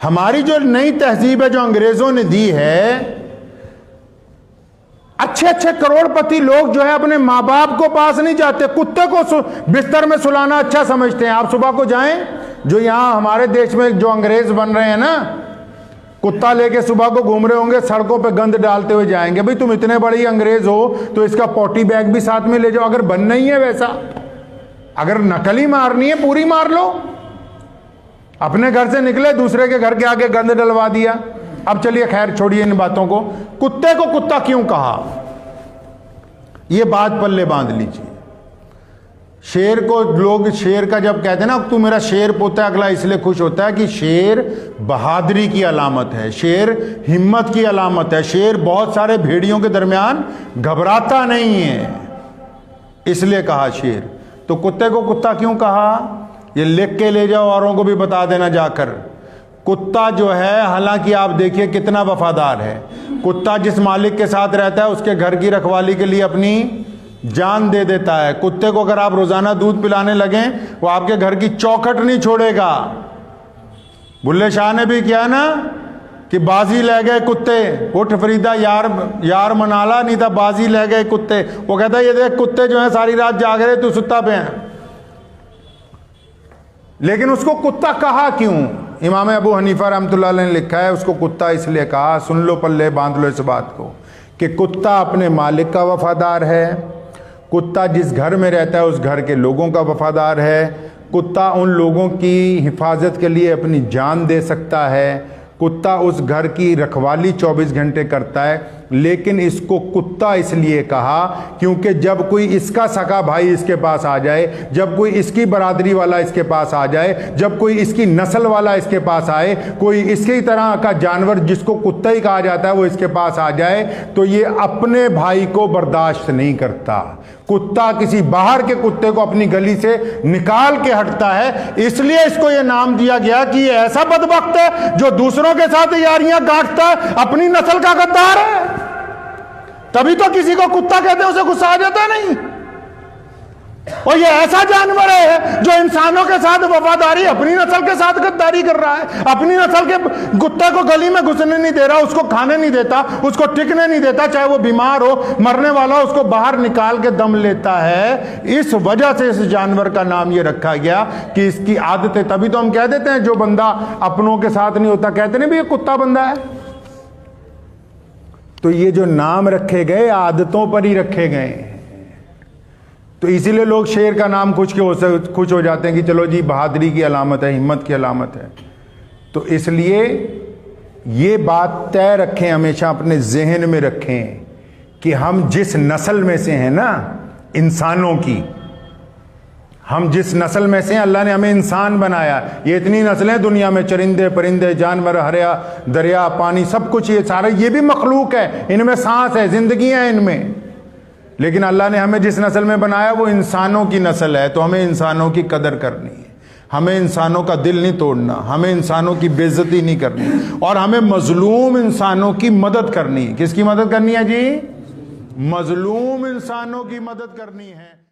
हमारी जो नई तहजीब है जो अंग्रेजों ने दी है, अच्छे अच्छे करोड़पति लोग जो है अपने माँ बाप को पास नहीं जाते, कुत्ते को बिस्तर में सुलाना अच्छा समझते हैं। आप सुबह को जाएं, जो यहां हमारे देश में जो अंग्रेज बन रहे हैं ना, कुत्ता लेके सुबह को घूम रहे होंगे, सड़कों पे गंद डालते हुए जाएंगे। भाई तुम इतने बड़े अंग्रेज हो तो इसका पॉटी बैग भी साथ में ले जाओ। अगर बनना ही है वैसा, अगर नकली मारनी है पूरी मार लो। अपने घर से निकले, दूसरे के घर के आगे गंद डलवा दिया। अब चलिए खैर छोड़िए इन बातों को। कुत्ते को कुत्ता क्यों कहा, यह बात पल्ले बांध लीजिए। शेर को लोग शेर का जब कहते हैं ना, तू मेरा शेर पोता, अगला इसलिए खुश होता है कि शेर बहादुरी की अलामत है, शेर हिम्मत की अलामत है, शेर बहुत सारे भेड़ियों के दरमियान घबराता नहीं है, इसलिए कहा शेर। तो कुत्ते को कुत्ता क्यों कहा, ये लिख के ले जाओ, औरों को भी बता देना जाकर। कुत्ता जो है, हालांकि आप देखिए कितना वफादार है। कुत्ता जिस मालिक के साथ रहता है उसके घर की रखवाली के लिए अपनी जान दे देता है। कुत्ते को अगर आप रोजाना दूध पिलाने लगें, वो आपके घर की चौखट नहीं छोड़ेगा। बुल्ले शाह ने भी किया ना कि बाजी ले गए कुत्ते, उठ फरीदा यार मनाला, नहीं था बाजी ले गए कुत्ते। वो कहता है ये देख कुत्ते जो है सारी रात जाग रहे, तू सुत्ता पे है। लेकिन उसको कुत्ता कहा क्यों, इमाम अबू हनीफा रहमतुल्लाह अलैह ने लिखा है, उसको कुत्ता इसलिए कहा, सुन लो पल्ले बांध लो इस बात को, कि कुत्ता अपने मालिक का वफादार है, कुत्ता जिस घर में रहता है उस घर के लोगों का वफादार है, कुत्ता उन लोगों की हिफाजत के लिए अपनी जान दे सकता है, कुत्ता उस घर की रखवाली 24 घंटे करता है। लेकिन इसको कुत्ता इसलिए कहा क्योंकि जब कोई इसका सगा भाई इसके पास आ जाए, जब कोई इसकी बरादरी वाला इसके पास आ जाए, जब कोई इसकी नस्ल वाला इसके पास आए, कोई इसकी तरह का जानवर जिसको कुत्ता ही कहा जाता है वो इसके पास आ जाए, तो ये अपने भाई को बर्दाश्त नहीं करता। कुत्ता किसी बाहर के कुत्ते को अपनी गली से निकाल के हटता है, इसलिए इसको ये नाम दिया गया कि ये ऐसा बदबख्त है जो दूसरों के साथ यारियां गांठता है, अपनी नस्ल का गद्दार है। तभी तो किसी को कुत्ता कहते हैं उसे गुस्सा आ जाता नहीं। और ये ऐसा जानवर है जो इंसानों के साथ वफादारी, अपनी नस्ल के साथ गद्दारी कर रहा है, अपनी नस्ल के कुत्ते को गली में घुसने नहीं दे रहा, उसको खाने नहीं देता, उसको टिकने नहीं देता, चाहे वो बीमार हो, मरने वाला हो, उसको बाहर निकाल के दम लेता है। इस वजह से इस जानवर का नाम ये रखा गया कि इसकी आदतें, तभी तो हम कह देते हैं जो बंदा अपनों के साथ नहीं होता कहते नहीं भी ये कुत्ता बंदा है। तो ये जो नाम रखे गए आदतों पर ही रखे गए, तो इसीलिए लोग शेर का नाम खुश हो जाते हैं कि चलो जी बहादुरी की अलामत है, हिम्मत की अलामत है। तो इसलिए ये बात तय रखें, हमेशा अपने जहन में रखें कि हम जिस नस्ल में से हैं ना, इंसानों की, हम जिस नस्ल में से हैं, अल्लाह ने हमें इंसान बनाया। ये इतनी नस्लें दुनिया में, चरिंदे परिंदे जानवर, हरिया दरिया पानी सब कुछ, ये सारे ये भी मखलूक है, इनमें सांस है, जिंदगी है इनमें। लेकिन अल्लाह ने हमें जिस नस्ल में बनाया वो इंसानों की नस्ल है, तो हमें इंसानों की कदर करनी है, हमें इंसानों का दिल नहीं तोड़ना, हमें इंसानों की बेइज्जती नहीं करनी, और हमें मजलूम इंसानों की मदद करनी है। किसकी मदद करनी है जी? मजलूम इंसानों की मदद करनी है।